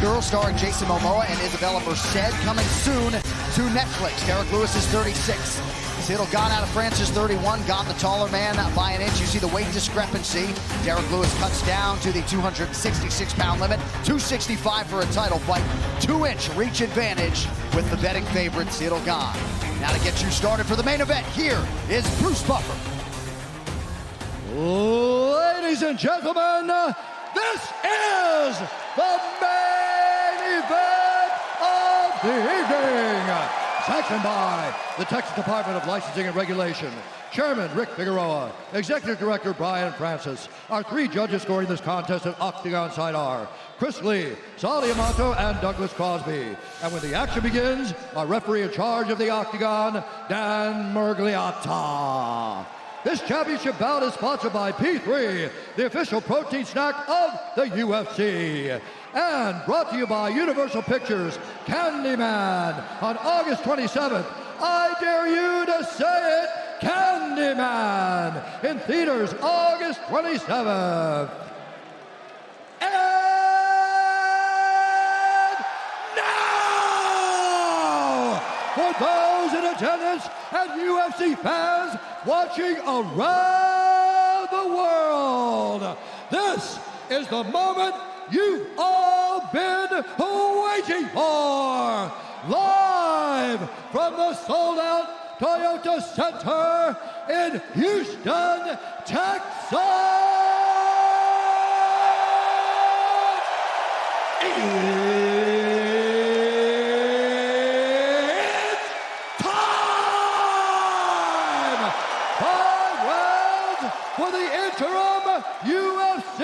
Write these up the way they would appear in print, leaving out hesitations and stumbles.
Girl starring Jason Momoa and Isabella Merced coming soon to Netflix. Derek Lewis is 36. Ciryl Gane out of France is 31. Gane the taller man by an inch. You see the weight discrepancy. Derek Lewis cuts down to the 266-pound limit. 265 for a title fight. 2-inch reach advantage with the betting favorite Ciryl Gane. Now to get you started for the main event, here is Bruce Buffer. Ladies and gentlemen, this is the main event of the evening. Sanctioned by the Texas Department of Licensing and Regulation. Chairman Rick Figueroa, Executive Director Brian Francis. Our three judges scoring this contest at Octagon side are Chris Lee, Sally Amato, and Douglas Crosby. And when the action begins, our referee in charge of the Octagon, Dan Mergliata. This championship bout is sponsored by P3, the official protein snack of the UFC. And brought to you by Universal Pictures, Candyman, on August 27th. I dare you to say it, Candyman, in theaters August 27th. And now, for those in attendance and UFC fans watching around the world, this is the moment you've all been waiting for. Live from the sold-out Toyota Center in Houston, Texas. It's time! 5 rounds for the interim UFC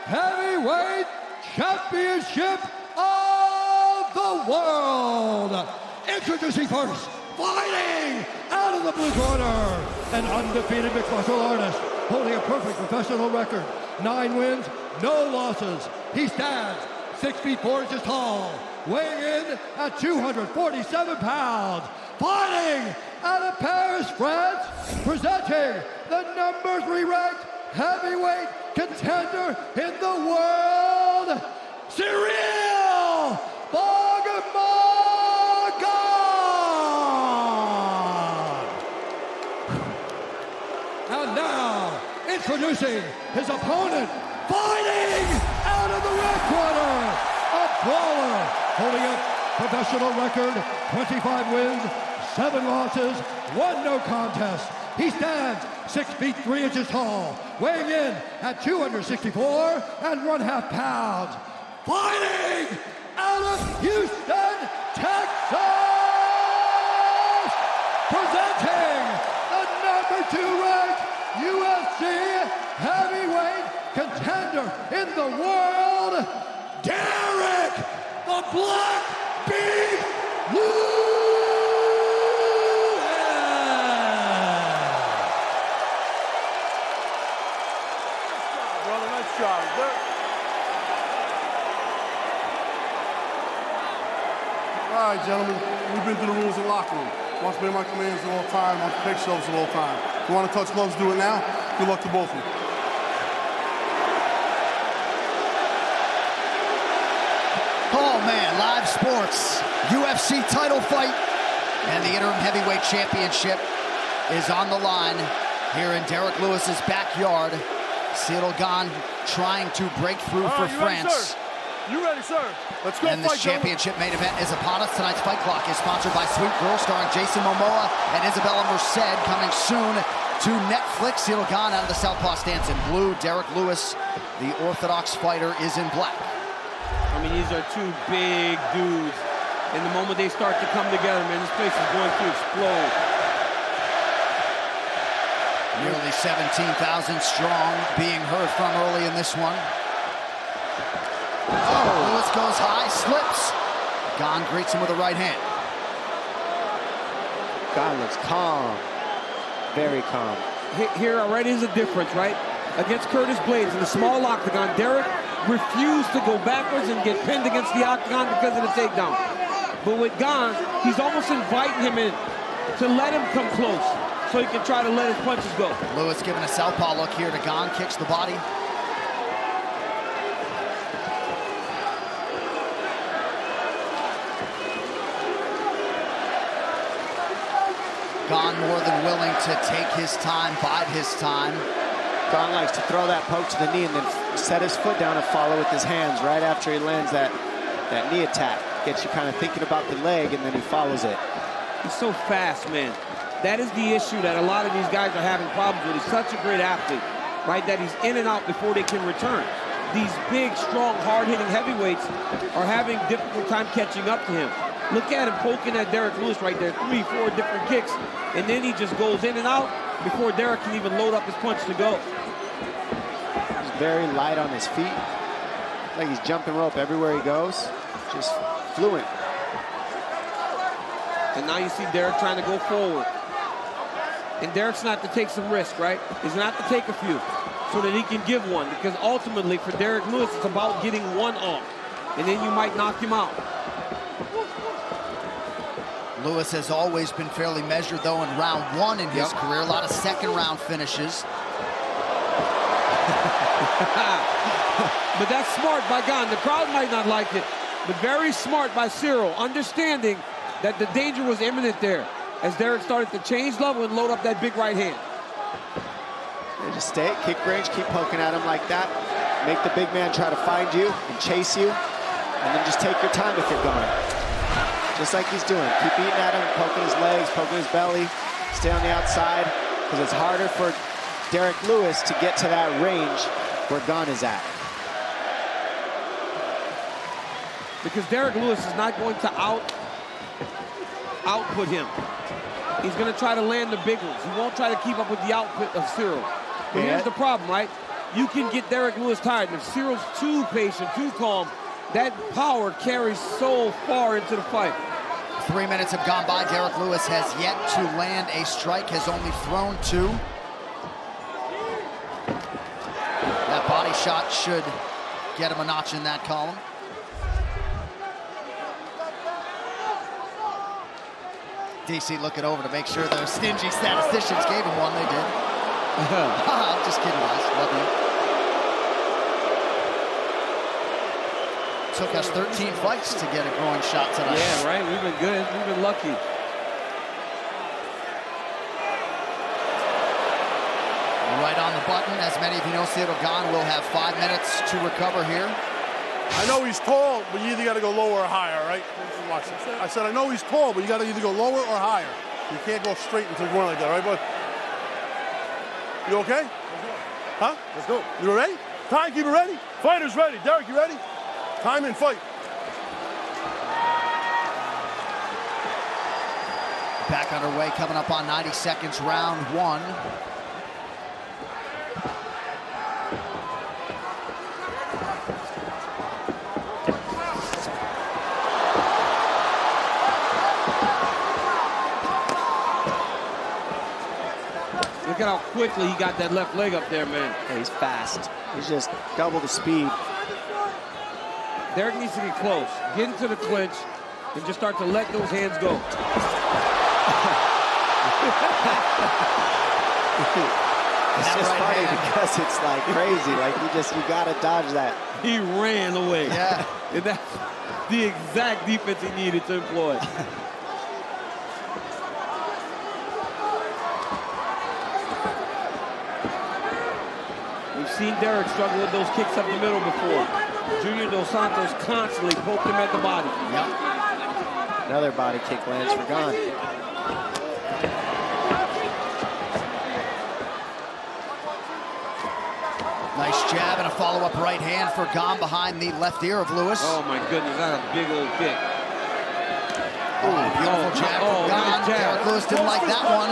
Heavyweight Championship of the world. Introducing first, fighting out of the blue corner, an undefeated mixed martial artist holding a perfect professional record. 9 wins, no losses. He stands 6 feet 4 inches tall, weighing in at 247 pounds. Fighting out of Paris, France, presenting the number 3 ranked heavyweight contender in the world, Ciryl Gane. And now, introducing his opponent, fighting out of the red corner, a brawler, holding a professional record, 25 wins, 7 losses, 1 no contest. He stands 6 feet 3 inches tall, weighing in at 264 and 1/2 pounds. Fighting out of Houston, Texas, presenting the number 2 ranked UFC heavyweight contender in the world, Derek the Black Beast Lewis. All right, gentlemen, we've been through the rules of the locker room. Once obey my commands at all time, once take shows at all time. If you want to touch gloves, do it now. Good luck to both of you. Oh man, live sports, UFC title fight, and the interim heavyweight championship is on the line here in Derek Lewis's backyard. Ciryl Gane trying to break through for France. You ready, sir? Let's go. And this championship main event is upon us. Tonight's fight clock is sponsored by Sweet Girl, starring Jason Momoa and Isabella Merced, coming soon to Netflix. Ciryl Gane out of the southpaw stance in blue. Derek Lewis, the orthodox fighter, is in black. I mean, these are 2 big dudes. And the moment they start to come together, man, this place is going to explode. Nearly 17,000 strong, being heard from early in this one. Oh, Lewis goes high, slips. Gane greets him with a right hand. Gane looks calm, very calm. Here already is a difference, right? Against Curtis Blades in the small octagon, Derek refused to go backwards and get pinned against the octagon because of the takedown. But with Gane, he's almost inviting him in to let him come close so he can try to let his punches go. Lewis giving a southpaw look here to Gane, kicks the body. Gane more than willing to take his time, bide his time. Gane likes to throw that poke to the knee and then set his foot down and follow with his hands right after he lands that knee attack. Gets you kind of thinking about the leg, and then he follows it. He's so fast, man. That is the issue that a lot of these guys are having problems with. He's such a great athlete, right? That he's in and out before they can return. These big, strong, hard-hitting heavyweights are having difficult time catching up to him. Look at him poking at Derek Lewis right there, 3, 4 different kicks, and then he just goes in and out before Derek can even load up his punch to go. He's very light on his feet. Like he's jumping rope everywhere he goes. Just fluent. And now you see Derek trying to go forward. And Derek's not to take some risk, right? He's not to take a few so that he can give one, because ultimately for Derek Lewis, it's about getting one off, and then you might knock him out. Lewis has always been fairly measured, though, in round 1 in his career. A lot of second-round finishes. But that's smart by Gane. The crowd might not like it, but very smart by Cyril, understanding that the danger was imminent there as Derek started to change level and load up that big right hand. Yeah, just stay at kick range, keep poking at him like that. Make the big man try to find you and chase you, and then just take your time if you're going. Just like he's doing. Keep eating at him, poking his legs, poking his belly. Stay on the outside, because it's harder for Derek Lewis to get to that range where Gane is at. Because Derek Lewis is not going to output him. He's going to try to land the big ones. He won't try to keep up with the output of Cyril. But here's the problem, right? You can get Derek Lewis tired. And if Cyril's too patient, too calm, that power carries so far into the fight. 3 minutes have gone by. Derek Lewis has yet to land a strike, has only thrown 2. That body shot should get him a notch in that column. DC looking over to make sure those stingy statisticians gave him one. They did. I'm just kidding, guys. Love you. Took us 13 fights to get a groin shot tonight. Yeah, right. We've been good. We've been lucky. Right on the button. As many of you know, Cyril Gane will have 5 minutes to recover here. I know he's tall, but you either got to go lower or higher, right? Watch this. I said, I know he's tall, but you got to either go lower or higher. You can't go straight into the groin like that, right, bud? You okay? Huh? Let's go. You ready? Timekeeper ready? Fighters ready. Derek, you ready? Time and fight. Back underway, coming up on 90 seconds, round 1. Look at how quickly he got that left leg up there, man. Yeah, he's fast. He's just double the speed. Derek needs to get close, get into the clinch, and just start to let those hands go. It's just funny because it's like crazy. Like you gotta dodge that. He ran away. Yeah. And that's the exact defense he needed to employ. We've seen Derek struggle with those kicks up the middle before. Junior Dos Santos constantly poked him at the body. Yep. Another body kick lands for Gane. Nice jab and a follow-up right hand for Gane behind the left ear of Lewis. Oh my goodness, that's a big old kick. Beautiful jab from Gane. Nice jab. Derek Lewis didn't like that one.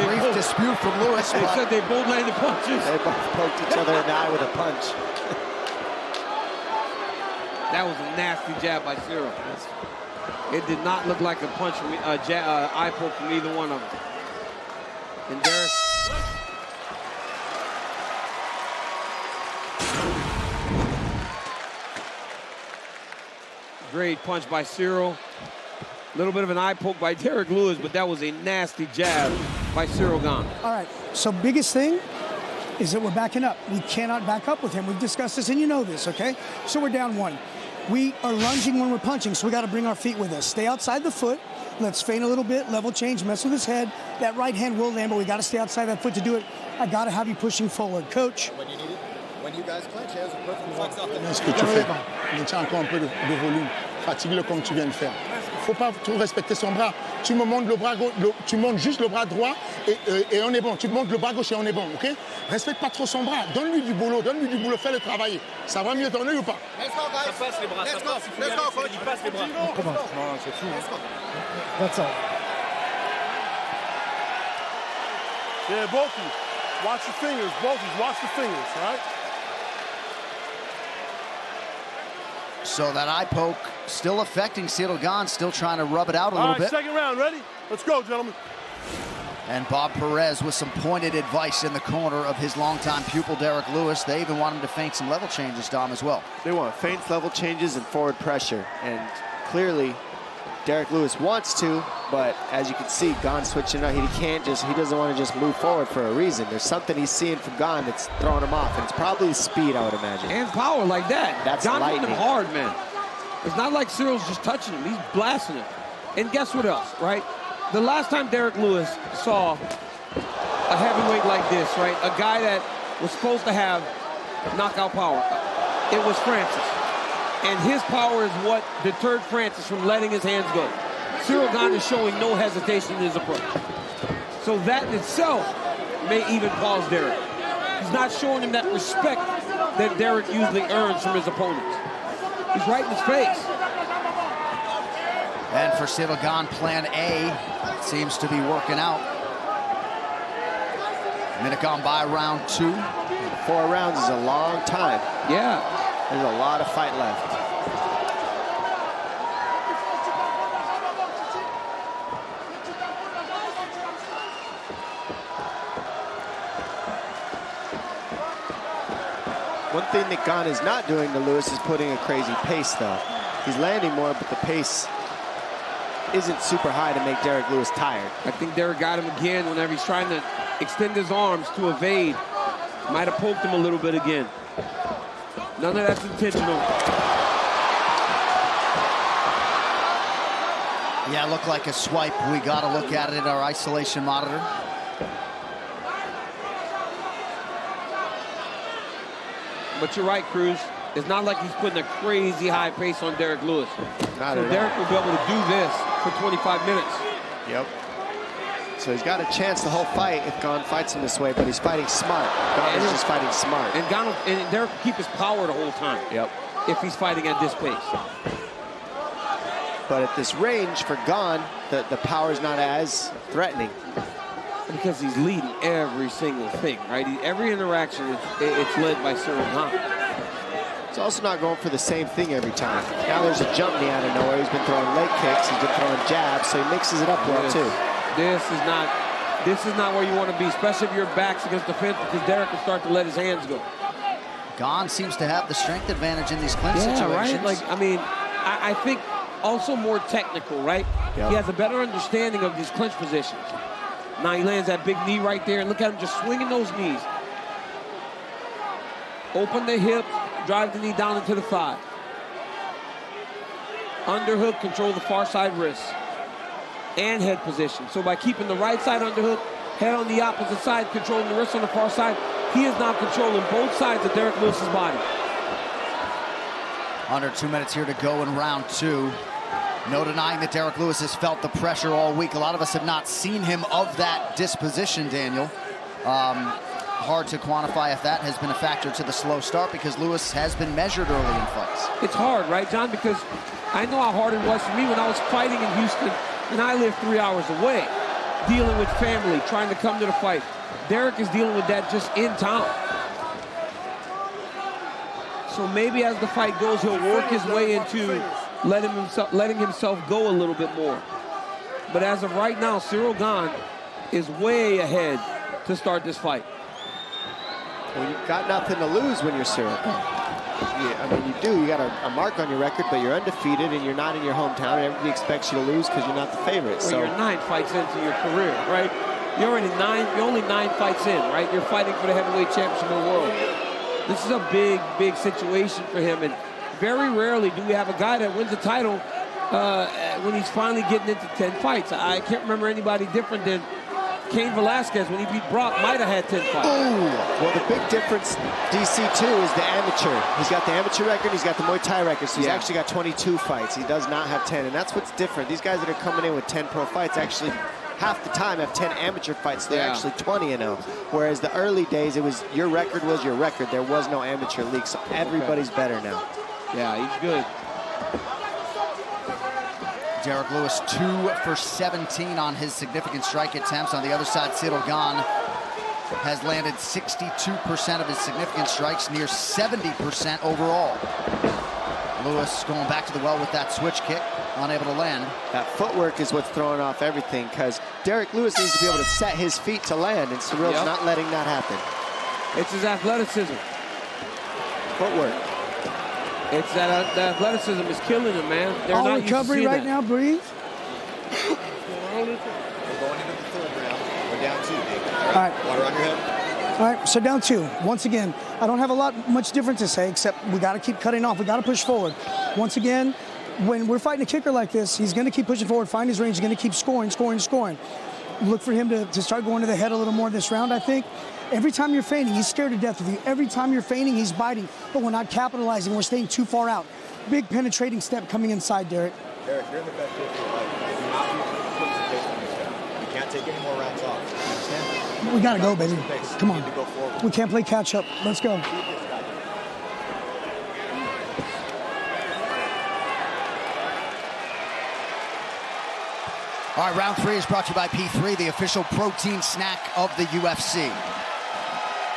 Brief dispute from Lewis. They said they both landed punches. They both poked each other in the eye with a punch. That was a nasty jab by Cyril. It did not look like a punch from eye poke from either one of them. And Derek. Great punch by Cyril. A little bit of an eye poke by Derek Lewis, but that was a nasty jab by Cyril Gane. All right, so biggest thing is that we're backing up. We cannot back up with him. We've discussed this, and you know this, okay? So we're down 1. We are lunging when we're punching, so we got to bring our feet with us. Stay outside the foot, Let's feint a little bit, level change, mess with his head. That right hand will land, but we got to stay outside that foot to do it. I got to have you pushing forward. Coach. When you need it, when you guys clinch, he has a perfect flex off the Ce que tu fais, maintiens encore un peu de volume. Fatigue-le comme tu viens de faire. Faut pas trop respecter son bras. Tu me montes le bras gauche, tu montes juste le bras droit et on est bon. Tu me montes le bras gauche et on est bon, ok? Respecte pas trop son bras. Donne-lui du boulot, fais-le travailler. Ça va mieux donner ou pas? Let's go, guys. Ça passe les bras, Let's ça go. passe. Let's go, coach. Il passe les bras. Non, c'est fou. Let's go. That's all. Yeah, both of you. Watch the fingers, both of you. Watch the fingers, all right? So that eye poke still affecting Ciryl Gane, still trying to rub it out a All little right, bit. second round, ready? Let's go, gentlemen. And Bob Perez with some pointed advice in the corner of his longtime pupil, Derek Lewis. They even want him to feint some level changes, Dom, as well. They want feints, level changes, and forward pressure. And clearly, Derek Lewis wants to, but as you can see, Gane switching out. He doesn't want to just move forward for a reason. There's something he's seeing from Gane that's throwing him off, and it's probably his speed, I would imagine. And power like that. That's Gane hitting lightning. him hard, man. It's not like Cyril's just touching him. He's blasting him. And guess what else, right? The last time Derek Lewis saw a heavyweight like this, right? A guy that was supposed to have knockout power, it was Francis. And his power is what deterred Francis from letting his hands go. Ciryl Gane is showing no hesitation in his approach. So that in itself may even pause Derek. He's not showing him that respect that Derek usually earns from his opponents. He's right in his face. And for Ciryl Gane, plan A seems to be working out. Minute gone by, round 2. 4 rounds is a long time. Yeah. There's a lot of fight left. One thing that Gane is not doing to Lewis is putting a crazy pace, though. He's landing more, but the pace isn't super high to make Derek Lewis tired. I think Derek got him again whenever he's trying to extend his arms to evade. Might have poked him a little bit again. None of that's intentional. Yeah, it looked like a swipe. We got to look at it in our isolation monitor. But you're right, Cruz. It's not like he's putting a crazy high pace on Derek Lewis. Not so at Derek all. will be able to do this for 25 minutes. Yep. So he's got a chance the whole fight if Gane fights him this way, but he's fighting smart. Gane is just fighting smart. And Derek will keep his power the whole time. Yep. If he's fighting at this pace. But at this range for Gane, the power is not as threatening. Because he's leading every single thing, right? Every interaction, it's led by Ciryl Gane. He's also not going for the same thing every time. Now there's a jump knee out of nowhere. He's been throwing leg kicks. He's been throwing jabs, so he mixes it up well, too. This is not where you want to be, especially if your back's against the fence, because Derek will start to let his hands go. Gane seems to have the strength advantage in these clinch situations. Right? Like, I mean, I think also more technical, right? Yep. He has a better understanding of these clinch positions. Now he lands that big knee right there, and look at him just swinging those knees. Open the hip, drive the knee down into the thigh. Underhook, control the far side wrist. And head position. So by keeping the right side underhook, head on the opposite side, controlling the wrist on the far side, he is now controlling both sides of Derek Lewis's body. Under 2 minutes here to go in round 2. No denying that Derek Lewis has felt the pressure all week. A lot of us have not seen him of that disposition, Daniel. Hard to quantify if that has been a factor to the slow start because Lewis has been measured early in fights. It's hard, right, John? Because I know how hard it was for me when I was fighting in Houston and I lived 3 hours away, dealing with family, trying to come to the fight. Derek is dealing with that just in town. So maybe as the fight goes, he'll work his way into letting himself go a little bit more. But as of right now, Ciryl Gane is way ahead to start this fight. Well, you've got nothing to lose when you're Ciryl Gane. Yeah, I mean, you do. You got a mark on your record, but you're undefeated and you're not in your hometown. And everybody expects you to lose because you're not the favorite. Well, so you're 9 fights into your career, right? You're only 9 fights in, right? You're fighting for the heavyweight championship of the world. This is a big, big situation for him. And very rarely do we have a guy that wins a title when he's finally getting into 10 fights. I can't remember anybody different than Cain Velasquez when he beat Brock. Might have had 10 fights. Oh, well, the big difference, DC, too, is the amateur. He's got the amateur record, he's got the Muay Thai record, so he's actually got 22 fights. He does not have 10, and that's what's different. These guys that are coming in with 10 pro fights actually half the time have 10 amateur fights. They're actually 20-0. Whereas the early days, it was your record was your record. There was no amateur league, so everybody's better now. Yeah, he's good. Derek Lewis 2 for 17 on his significant strike attempts. On the other side, Ciryl Gane has landed 62% of his significant strikes, near 70% overall. Lewis going back to the well with that switch kick, unable to land. That footwork is what's throwing off everything, because Derek Lewis needs to be able to set his feet to land, and Cyrill's not letting that happen. It's his athleticism. Footwork. It's that the athleticism is killing him, man. They're All not recovery right now, breathe. We're going into the third round. We're down 2, Nick. All right. Water on your head. All right, so down 2. Once again, I don't have much different to say, except we got to keep cutting off. We got to push forward. Once again, when we're fighting a kicker like this, he's going to keep pushing forward, find his range, he's going to keep scoring. Look for him to start going to the head a little more this round, I think. Every time you're feigning, he's scared to death of you. Every time you're feigning, he's biting, but we're not capitalizing. We're staying too far out. Big penetrating step coming inside, Derek. Derek, you're in the best shape of your life. Do not be putting your face on this guy. You can't take any more rounds off. You understand? We got to go, baby. Come on. You need to go forward. We can't play catch up. Let's go. All right, round 3 is brought to you by P3, the official protein snack of the UFC.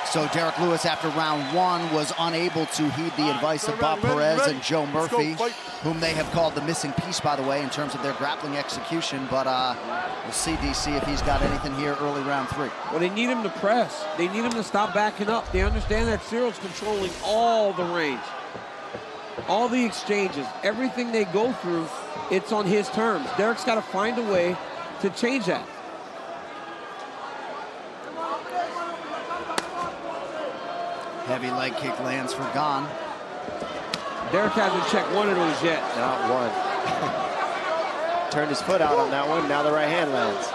So Derek Lewis, after round 1, was unable to heed the advice of Bob Perez and Joe Murphy, whom they have called the missing piece, by the way, in terms of their grappling execution. But we'll see, DC, if he's got anything here early round 3. Well, they need him to press. They need him to stop backing up. They understand that Cyrill's controlling all the range, all the exchanges, everything they go through. It's on his terms. Derek's got to find a way to change that. Heavy leg kick lands for Gane. Derek hasn't checked one of those yet. Not one. Turned his foot out on that one. Now the right hand lands.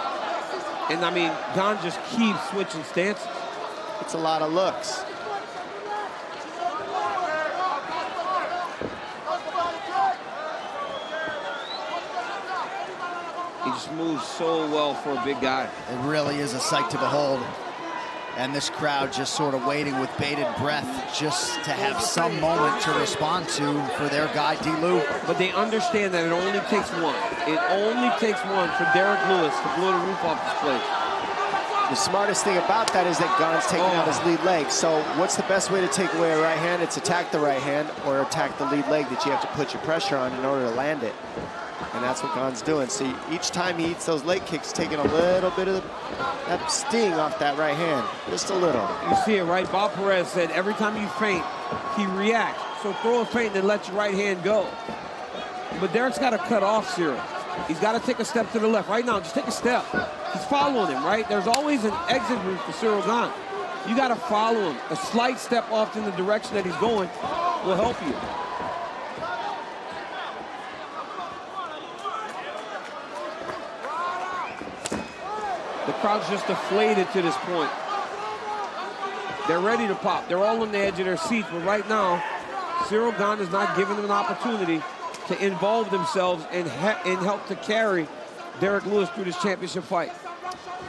And I mean, Gane just keeps switching stances. It's a lot of looks. He just moves so well for a big guy. It really is a sight to behold. And this crowd just sort of waiting with bated breath just to have some moment to respond to for their guy, D-Lou. But they understand that it only takes one. It only takes one for Derek Lewis to blow the roof off this place. The smartest thing about that is that Gane's taking out his lead leg. So what's the best way to take away a right hand? It's attack the right hand or attack the lead leg that you have to put your pressure on in order to land it. And that's what Gane's doing. See, each time he eats those leg kicks, taking a little bit of that sting off that right hand. Just a little. You see it, right? Bob Perez said every time you feint, he reacts. So throw a feint and let your right hand go. But Derek's got to cut off Cyril. He's got to take a step to the left. Right now, just take a step. He's following him, right? There's always an exit route for Ciryl Gane. You got to follow him. A slight step off in the direction that he's going will help you. The crowd's just deflated to this point. They're ready to pop. They're all on the edge of their seats, but right now, Ciryl Gane is not giving them an opportunity to involve themselves and help to carry Derek Lewis through this championship fight.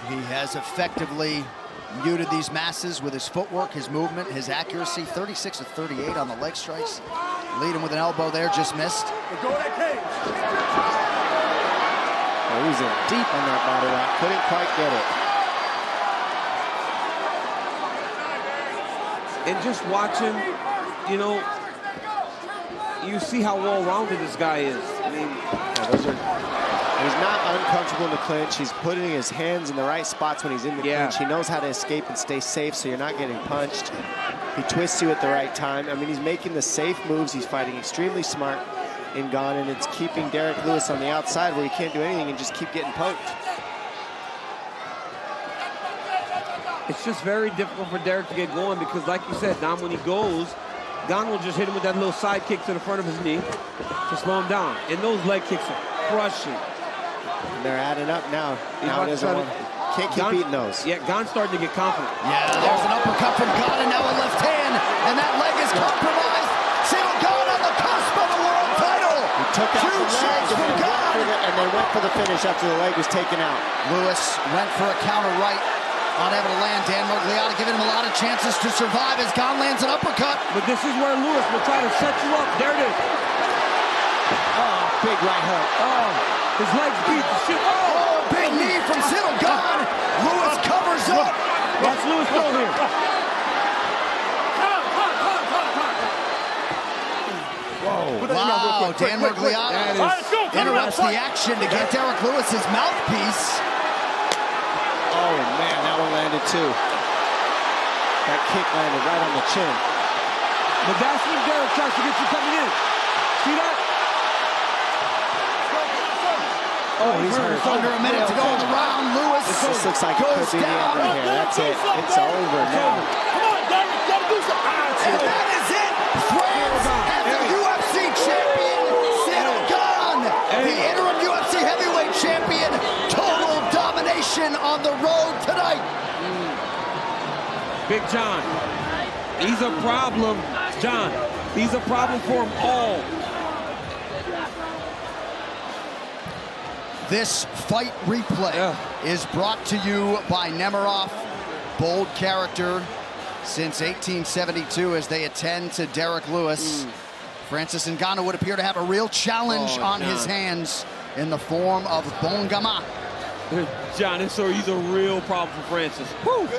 He has effectively muted these masses with his footwork, his movement, his accuracy. 36 of 38 on the leg strikes. Lead him with an elbow there, just missed. Go that cage. Oh, he's in deep on that body lock. Couldn't quite get it. And just watching, you know, you see how well-rounded this guy is. I mean, he's not uncomfortable in the clinch. He's putting his hands in the right spots when he's in the clinch. He knows how to escape and stay safe so you're not getting punched. He twists you at the right time. I mean, he's making the safe moves. He's fighting extremely smart in Gane, and it's keeping Derek Lewis on the outside where he can't do anything and just keep getting poked. it's just very difficult for Derek to get going because, like you said, Dom, when he goes, Gane will just hit him with that little side kick to the front of his knee to slow him down. And those leg kicks are crushing. And they're adding up now. Now it isn't one. Can't keep beating those. Yeah, Gane's starting to get confident. Yeah, there's an uppercut from Gane, and now a left hand, and that leg is compromised. Ciryl Gane on the cusp of a world title. He took out Two the shots leg from Gane. and they went for the finish after the leg was taken out. Lewis went for a counter right, unable to land. Dan Miragliotta giving him a lot of chances to survive as Gane lands an uppercut. But this is where Lewis will try to set you up. There it is. Oh, big right hook. Oh, his legs beat the shit. Oh, big knee from Ciryl Gane. Lewis covers up. Watch Lewis go here. Wow, Dan Miragliotta interrupts the action to get Derek Lewis's mouthpiece. Oh, man, that one landed too. That kick landed right on the chin. But that's when Derek tries to get you coming in. See that? Oh, he's hurt. Under a minute to go in the round. Lewis This looks like it could be the end right here. That's it. It's over now. And that is it. France has the UFC champion, Ciryl Gane, the interim UFC heavyweight champion. Total domination on the road tonight. Big John. He's a problem, John. He's a problem for them all. This fight replay is brought to you by Nemiroff. Bold character since 1872 as they attend to Derek Lewis. Francis Ngannou would appear to have a real challenge on his hands in the form of Bongama. John, and so he's a real problem for Francis.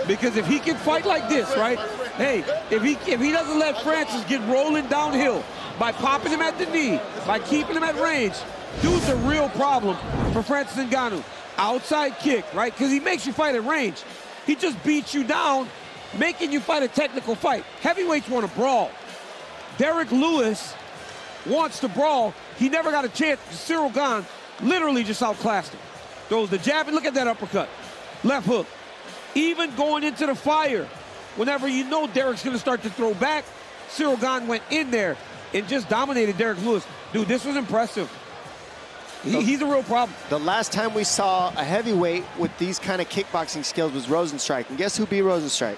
Because if he can fight like this, right? Hey, if he doesn't let Francis get rolling downhill by popping him at the knee, by keeping him at range, dude's a real problem for Francis Ngannou. Outside kick, right? Because he makes you fight at range. He just beats you down, making you fight a technical fight. Heavyweights want to brawl. Derek Lewis wants to brawl. He never got a chance. Ciryl Gane literally just outclassed him. Throws the jab, and look at that uppercut. Left hook. Even going into the fire, whenever you know Derek's going to start to throw back, Ciryl Gane went in there and just dominated Derek Lewis. Dude, this was impressive. He's a real problem. The last time we saw a heavyweight with these kind of kickboxing skills was Rosenstrike. And guess who beat Rosenstrike?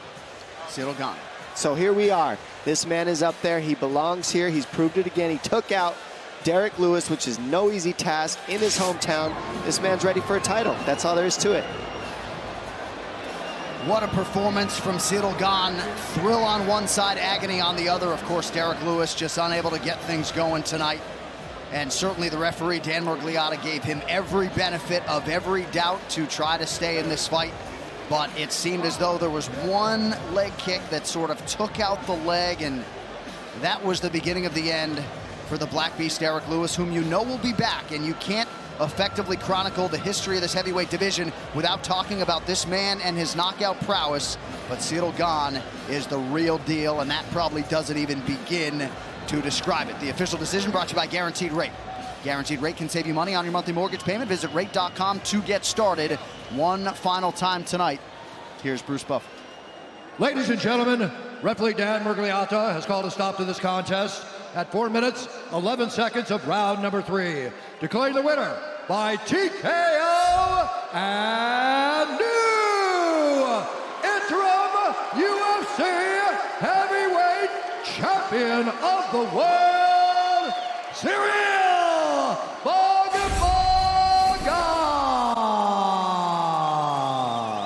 Ciryl Gane. So here we are. This man is up there. He belongs here. He's proved it again. He took out Derek Lewis, which is no easy task in his hometown. This man's ready for a title. That's all there is to it. What a performance from Ciryl Gane. Thrill on one side, agony on the other. Of course, Derek Lewis just unable to get things going tonight. And certainly the referee, Dan Miragliotta, gave him every benefit of every doubt to try to stay in this fight. But it seemed as though there was one leg kick that sort of took out the leg, and that was the beginning of the end for the Black Beast, Derek Lewis, whom you know will be back. And you can't effectively chronicle the history of this heavyweight division without talking about this man and his knockout prowess. But Ciryl Gane is the real deal, and that probably doesn't even begin to describe it. The official decision brought to you by Guaranteed Rate. Guaranteed Rate can save you money on your monthly mortgage payment. Visit rate.com to get started. One final time tonight. Here's Bruce Buff. Ladies and gentlemen, referee Dan Miragliotta has called a stop to this contest at 4 minutes, 11 seconds of round number 3. Declaring the winner by TKO and new interim UFC heavyweight champion of the world, Ciryl